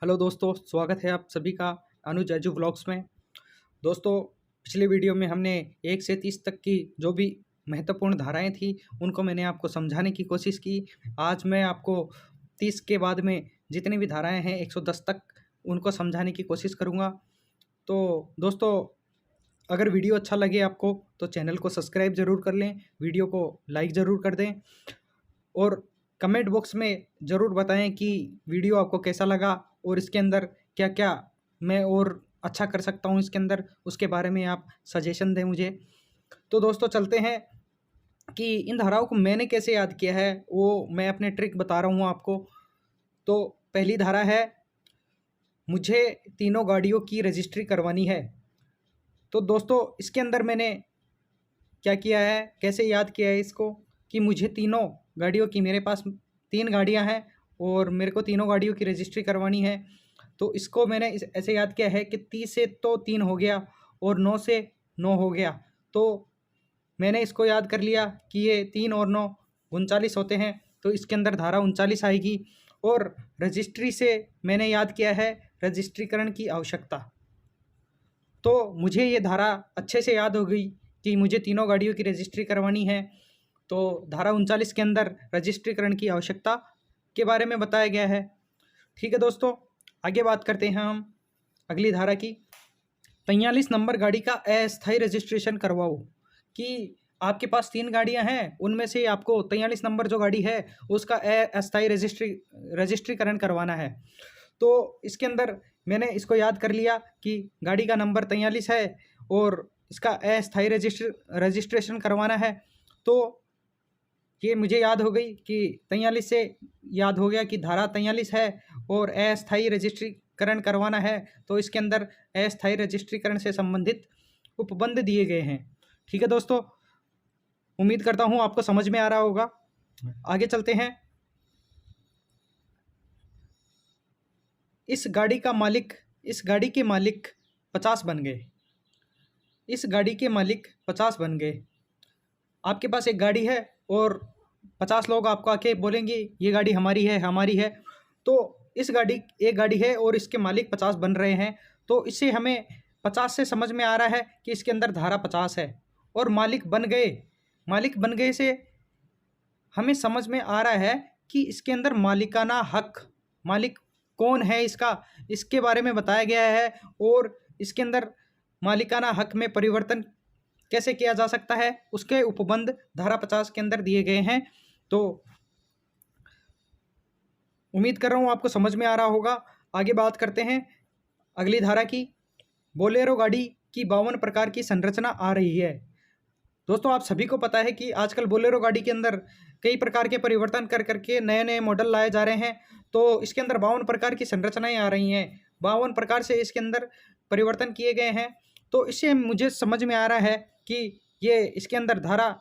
Hello दोस्तों, स्वागत है आप सभी का अनुज एजू व्लॉग्स में। दोस्तों, पिछले वीडियो में हमने 1 से 30 तक की जो भी महत्वपूर्ण धाराएं थी उनको मैंने आपको समझाने की कोशिश की। आज मैं आपको 30 के बाद में जितनी भी धाराएं हैं 110 तक उनको समझाने की कोशिश करूंगा। तो दोस्तों, अगर वीडियो अच्छा लगे आपको तो चैनल को सब्सक्राइब ज़रूर कर लें, वीडियो को लाइक ज़रूर कर दें और कमेंट बॉक्स में ज़रूर बताएं कि वीडियो आपको कैसा लगा और इसके अंदर क्या क्या मैं और अच्छा कर सकता हूं इसके अंदर, उसके बारे में आप सजेशन दें मुझे। तो दोस्तों, चलते हैं कि इन धाराओं को मैंने कैसे याद किया है, वो मैं अपने ट्रिक बता रहा हूँ आपको। तो पहली धारा है, मुझे तीनों गाड़ियों की रजिस्ट्री करवानी है। तो दोस्तों, इसके अंदर मैंने क्या किया है, कैसे याद किया है इसको, कि मुझे तीनों गाड़ियों की, मेरे पास 3 गाड़ियां हैं और मेरे को तीनों गाड़ियों की रजिस्ट्री करवानी है। तो इसको मैंने ऐसे याद किया है कि 30 से तो 3 हो गया और 9 से 9 हो गया। तो मैंने इसको याद कर लिया कि ये 3 और 9 39 होते हैं, तो इसके अंदर धारा 39 आएगी। और रजिस्ट्री से मैंने याद किया है रजिस्ट्रीकरण की आवश्यकता। तो मुझे ये धारा अच्छे से याद हो गई कि मुझे तीनों गाड़ियों की रजिस्ट्री करवानी है। तो धारा 39 के अंदर रजिस्ट्रीकरण की आवश्यकता के बारे में बताया गया है। ठीक है दोस्तों, आगे बात करते हैं हम अगली धारा की। 43 नंबर गाड़ी का अस्थायी रजिस्ट्रेशन करवाओ। कि आपके पास 3 गाड़ियां हैं, उनमें से आपको 43 नंबर जो गाड़ी है उसका अस्थायी रजिस्ट्रीकरण करवाना है। तो इसके अंदर मैंने इसको याद कर लिया कि गाड़ी का नंबर 43 है और इसका अस्थायी रजिस्ट्रेशन करवाना है। तो ये मुझे याद हो गई कि 43 से याद हो गया कि धारा 43 है और अस्थायी रजिस्ट्रीकरण करवाना है। तो इसके अंदर अस्थायी रजिस्ट्रीकरण से संबंधित उपबंध दिए गए हैं। ठीक है दोस्तों, उम्मीद करता हूँ आपको समझ में आ रहा होगा। आगे चलते हैं। इस गाड़ी के मालिक 50 बन गए। इस गाड़ी के मालिक 50 बन गए। आपके पास एक गाड़ी है और 50 लोग आपको आके बोलेंगे ये गाड़ी हमारी है, हमारी है। तो इस गाड़ी एक गाड़ी है और इसके मालिक 50 बन रहे हैं। तो इससे हमें 50 से समझ में आ रहा है कि इसके अंदर धारा 50 है और मालिक बन गए से हमें समझ में आ रहा है कि इसके अंदर मालिकाना हक, मालिक कौन है इसके बारे में बताया गया है। और इसके अंदर मालिकाना हक में परिवर्तन कैसे किया जा सकता है उसके उपबंध धारा 50 के अंदर दिए गए हैं। तो उम्मीद कर रहा हूँ आपको समझ में आ रहा होगा। आगे बात करते हैं अगली धारा की। बोलेरो गाड़ी की 52 प्रकार की संरचना आ रही है। दोस्तों, आप सभी को पता है कि आजकल बोलेरो गाड़ी के अंदर कई प्रकार के परिवर्तन कर करके नए नए मॉडल लाए जा रहे हैं। तो इसके अंदर 52 प्रकार की संरचनाएं आ रही हैं, 52 प्रकार से इसके अंदर परिवर्तन किए गए हैं। तो इससे मुझे समझ में आ रहा है कि ये इसके अंदर धारा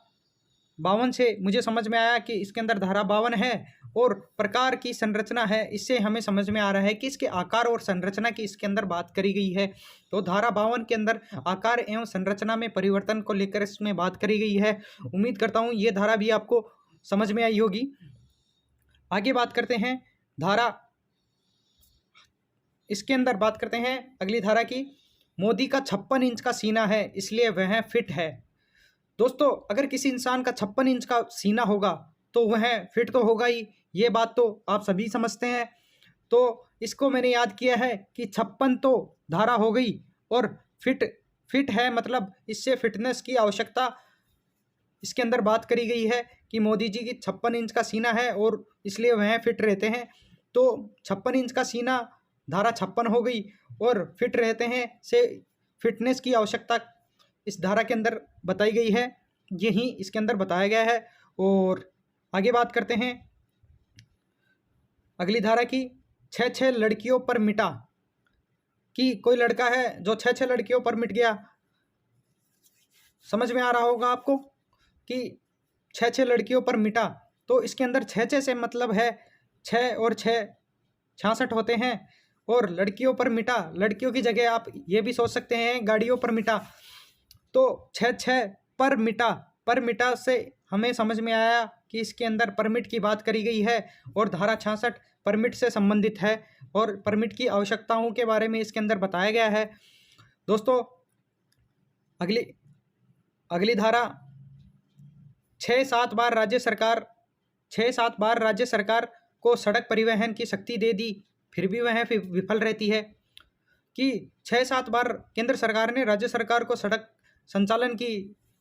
52 से मुझे समझ में आया कि इसके अंदर धारा 52 है और प्रकार की संरचना है। इससे हमें समझ में आ रहा है कि इसके आकार और संरचना की इसके अंदर बात करी गई है। तो धारा 52 के अंदर आकार एवं संरचना में परिवर्तन को लेकर इसमें बात करी गई है। उम्मीद करता हूँ ये धारा भी आपको समझ में आई होगी। आगे बात करते हैं इसके अंदर बात करते हैं अगली धारा की। मोदी का 56 इंच का सीना है इसलिए वह फिट है। दोस्तों, अगर किसी इंसान का 56 इंच का सीना होगा तो वह फिट तो होगा ही, ये बात तो आप सभी समझते हैं। तो इसको मैंने याद किया है कि 56 तो धारा हो गई और फिट है, मतलब इससे फिटनेस की आवश्यकता इसके अंदर बात करी गई है कि मोदी जी की 56 इंच का सीना है और इसलिए वह फिट रहते हैं। तो 56 इंच का सीना धारा 56 हो गई और फिट रहते हैं से फिटनेस की आवश्यकता इस धारा के अंदर बताई गई है, यही इसके अंदर बताया गया है। और आगे बात करते हैं अगली धारा की। 6 लड़कियों पर मिटा। कि कोई लड़का है जो 6 लड़कियों पर मिट गया। समझ में आ रहा होगा आपको कि 6 लड़कियों पर मिटा। तो इसके अंदर 6 से मतलब है 6 और 6 66 होते हैं। और लड़कियों पर मिटा, लड़कियों की जगह आप ये भी सोच सकते हैं गाड़ियों पर मिटा। तो 6 पर मिटा से हमें समझ में आया कि इसके अंदर परमिट की बात करी गई है और धारा 66 परमिट से संबंधित है। और परमिट की आवश्यकताओं के बारे में इसके अंदर बताया गया है। दोस्तों अगली धारा 6-7 बार राज्य सरकार को सड़क परिवहन की शक्ति दे दी, फिर भी वह विफल रहती है। कि 6-7 बार केंद्र सरकार ने राज्य सरकार को सड़क संचालन की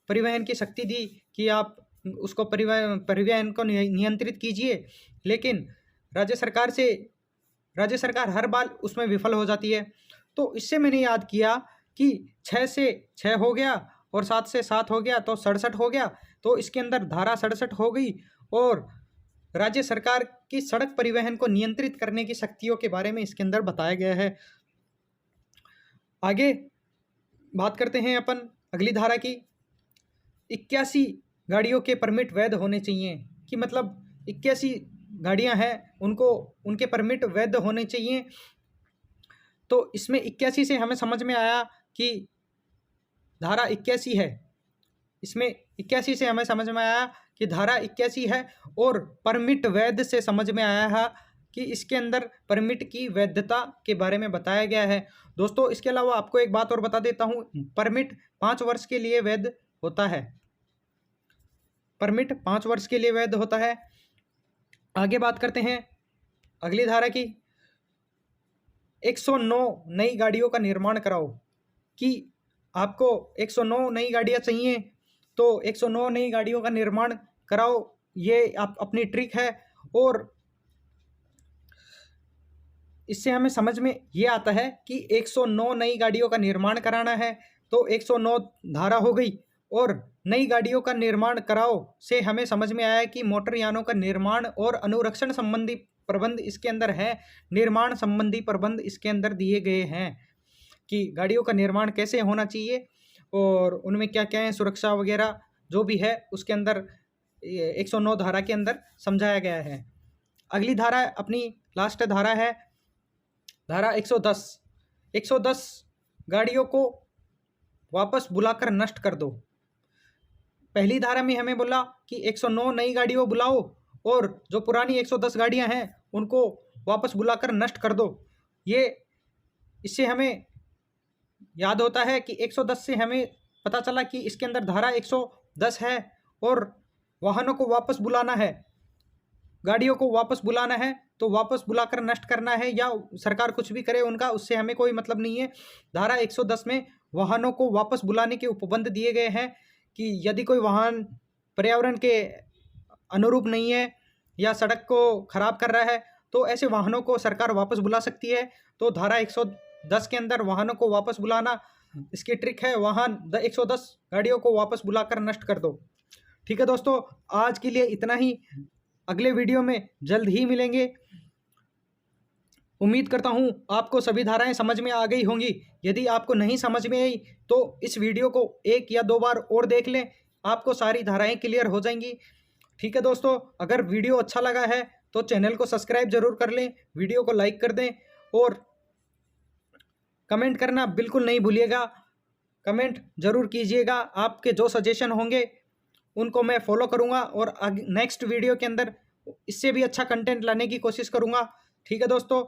परिवहन की शक्ति दी कि आप उसको परिवहन को नियंत्रित कीजिए, लेकिन राज्य सरकार हर बार उसमें विफल हो जाती है। तो इससे मैंने याद किया कि 6 से 6 हो गया और 7 से 7 हो गया तो 67 हो गया। तो इसके अंदर धारा 67 हो गई और राज्य सरकार की सड़क परिवहन को नियंत्रित करने की शक्तियों के बारे में इसके अंदर बताया गया है। आगे बात करते हैं अपन अगली धारा की। 81 गाड़ियों के परमिट वैध होने चाहिए, कि मतलब 81 गाड़ियां हैं उनके परमिट वैध होने चाहिए। तो इसमें 81 से हमें समझ में आया कि धारा 81 है। इसमें 81 से हमें समझ में आया कि धारा 81 है और परमिट वैध से समझ में आया है कि इसके अंदर परमिट की वैधता के बारे में बताया गया है। दोस्तों इसके अलावा आपको एक बात और बता देता हूँ, परमिट 5 वर्ष के लिए वैध होता है। परमिट 5 वर्ष के लिए वैध होता है। आगे बात करते हैं अगली धारा की। 109 नई गाड़ियों का निर्माण कराओ, कि आपको 109 नई गाड़ियाँ चाहिए तो 109 नई गाड़ियों का निर्माण कराओ। ये आप अपनी ट्रिक है और इससे हमें समझ में ये आता है कि 109 नई गाड़ियों का निर्माण कराना है। तो 109 धारा हो गई और नई गाड़ियों का निर्माण कराओ से हमें समझ में आया कि मोटर यानों का निर्माण और अनुरक्षण संबंधी प्रबंध इसके अंदर है। निर्माण संबंधी प्रबंध इसके अंदर दिए गए हैं कि गाड़ियों का निर्माण कैसे होना चाहिए और उनमें क्या क्या है, सुरक्षा वगैरह जो भी है उसके अंदर 109 धारा के अंदर समझाया गया है। अगली धारा अपनी लास्ट धारा है धारा 110। 110 गाड़ियों को वापस बुलाकर नष्ट कर दो। पहली धारा में हमें बोला कि 109 नई गाड़ियों बुलाओ और जो पुरानी 110 गाड़ियां हैं उनको वापस बुलाकर नष्ट कर दो। ये इससे हमें याद होता है कि 110 से हमें पता चला कि इसके अंदर धारा 110 है और वाहनों को वापस बुलाना है, गाड़ियों को वापस बुलाना है, तो वापस बुलाकर नष्ट करना है या सरकार कुछ भी करे उनका उससे हमें कोई मतलब नहीं है। धारा 110 में वाहनों को वापस बुलाने के उपबंध दिए गए हैं कि यदि कोई वाहन पर्यावरण के अनुरूप नहीं है या सड़क को खराब कर रहा है तो ऐसे वाहनों को सरकार वापस बुला सकती है। तो धारा 110 के अंदर वाहनों को वापस बुलाना इसकी ट्रिक है, वाहन 110 गाड़ियों को वापस बुलाकर नष्ट कर दो। ठीक है दोस्तों, आज के लिए इतना ही। अगले वीडियो में जल्द ही मिलेंगे। उम्मीद करता हूँ आपको सभी धाराएं समझ में आ गई होंगी। यदि आपको नहीं समझ में आई तो इस वीडियो को 1 या 2 बार और देख लें, आपको सारी धाराएं क्लियर हो जाएंगी। ठीक है दोस्तों, अगर वीडियो अच्छा लगा है तो चैनल को सब्सक्राइब जरूर कर लें, वीडियो को लाइक कर दें और कमेंट करना बिल्कुल नहीं भूलिएगा। कमेंट जरूर कीजिएगा, आपके जो सजेशन होंगे उनको मैं फॉलो करूँगा और नेक्स्ट वीडियो के अंदर इससे भी अच्छा कंटेंट लाने की कोशिश करूँगा। ठीक है दोस्तों,